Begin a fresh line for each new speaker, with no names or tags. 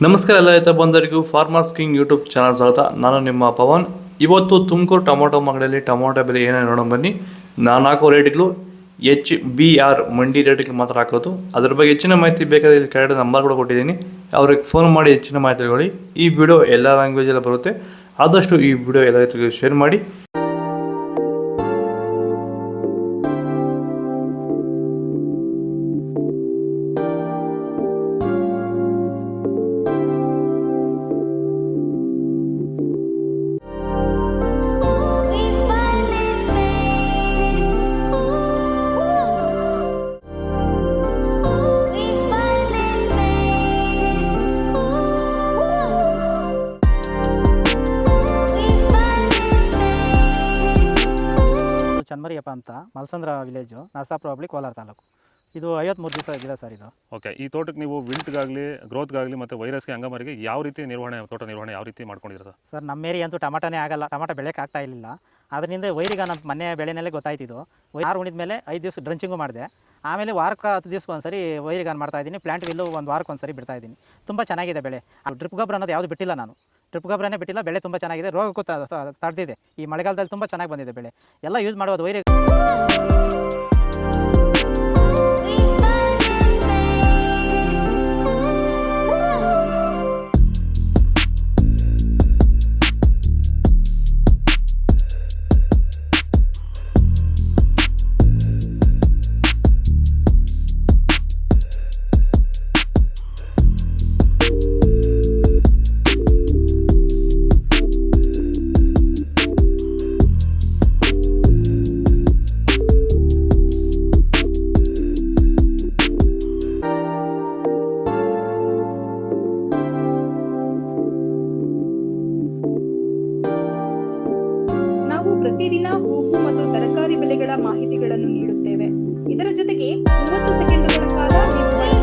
ನಮಸ್ಕಾರ ಎಲ್ಲ ರೈತ ಬಂಧುಗಳಿಗೂ ಫಾರ್ಮರ್ಸ್ ಕಿಂಗ್ ಯೂಟ್ಯೂಬ್ ಚಾನಲ್ ಸ್ವಾಗತ. ನಾನು ನಿಮ್ಮ ಪವನ್. ಇವತ್ತು ತುಮಕೂರು ಟೊಮೊಟೊ ಮಾರ್ಕೆಟಲ್ಲಿ ಟೊಮೊಟೊ ಬೆಲೆ ಏನೇನು ನೋಡೋಣ ಬನ್ನಿ. ನಾನು ಹಾಕೋ ರೇಟ್ಗಳು HBR ಮಂಡಿ ರೇಟ್ಗಳು ಮಾತ್ರ ಹಾಕೋದು. ಅದ್ರ ಬಗ್ಗೆ ಹೆಚ್ಚಿನ ಮಾಹಿತಿ ಬೇಕಾದರೆ ಇಲ್ಲಿ ಕೆಳಗಡೆ ನಂಬರ್ ಕೂಡ ಕೊಟ್ಟಿದ್ದೀನಿ, ಅವ್ರಿಗೆ ಫೋನ್ ಮಾಡಿ ಹೆಚ್ಚಿನ ಮಾಹಿತಿ ತಿಳ್ಕೊಳ್ಳಿ. ಈ ವಿಡಿಯೋ ಎಲ್ಲ ಲ್ಯಾಂಗ್ವೇಜಲ್ಲಿ ಬರುತ್ತೆ, ಆದಷ್ಟು ಈ ವಿಡಿಯೋ ಎಲ್ಲ ರೈತರಿಗೆ ಶೇರ್ ಮಾಡಿ.
ಚನ್ಮರಿಯಪ್ಪ ಅಂತ ಮಲ್ಸಂದ್ರ ವಿಲೇಜು, ನರಸಾಪುರ ಹೋಬಳಿ, ಕೋಲಾರ ತಾಲೂಕು. ಇದು 53 ದಿವಸ ಗಿಡ ಸರ್ ಇದು.
ಓಕೆ, ಈ ತೋಟಕ್ಕೆ ನೀವು ವಿಲ್ಟ್ಗಾಗಲಿ ಗ್ರೋತ್ಗಾಗಲಿ ಮತ್ತು ವೈರಸ್ಗೆ ಅಂಗಮಾರಿಗೆ ಯಾವ ರೀತಿ ತೋಟ ನಿರ್ವಹಣೆ ಯಾವ ರೀತಿ ಮಾಡ್ಕೊಂಡಿದ್ದೀರಾ
ಸರ್? ನಮ್ಮ ಏರಿಯಾ ಅಂತೂ ಟಮಾಟನೇ ಆಗಲ್ಲ, ಟಮಾಟ ಬೆಳೆಯೋಕೆ ಆಗ್ತಾ ಇರಲಿಲ್ಲ. ಅದರಿಂದ ವೈರಿಗ ನಮ್ಮ ಮನೆ ಬೆಳೆನಲ್ಲೇ ಗೊತ್ತಾಯ್ತಿದ್ದು. 6 ಉಣಿದ ಮೇಲೆ 5 ದಿವಸ ಡ್ರಂಚಿಂಗು ಮಾಡಿದೆ. ಆಮೇಲೆ ವಾರಕ್ಕೆ 10 ದಿವಸಕ್ಕೆ ಒಂದ್ಸರಿ ವೈರಿಗಾನ್ ಮಾಡ್ತಾ ಇದ್ದೀನಿ. ಪ್ಲಾಂಟ್ ವಿಲ್ಲು 1 ವಾರಕ್ಕೆ ಒಂದ್ಸರಿ ಬಿಡ್ತಾ ಇದ್ದೀನಿ. ತುಂಬ ಚೆನ್ನಾಗಿದೆ ಬೆಳೆ. ಡ್ರಿಪ್ ಗೊಬ್ಬರ ಅನ್ನೋದು ಯಾವುದು ಬಿಟ್ಟಿಲ್ಲ ನಾನು, ಡ್ರಿಪ್ ಗೊಬ್ಬರನೇ ಬಿಟ್ಟಿಲ್ಲ. ಬೆಳೆ ತುಂಬ ಚೆನ್ನಾಗಿದೆ, ರೋಗಕ್ಕೂ ತಡೆದಿದೆ. ಈ ಮಳೆಗಾಲದಲ್ಲಿ ತುಂಬ ಚೆನ್ನಾಗಿ ಬಂದಿದೆ ಬೆಳೆ. ಎಲ್ಲ ಯೂಸ್ ಮಾಡೋದು ವೈರಿ.
ಪ್ರತಿದಿನ ಹೂವು ಮತ್ತು ತರಕಾರಿ ಬೆಲೆಗಳ ಮಾಹಿತಿಗಳನ್ನು ನೀಡುತ್ತೇವೆ. ಇದರ ಜೊತೆಗೆ 30 ಸೆಕೆಂಡುಗಳ ಕಾಲ ನೀವು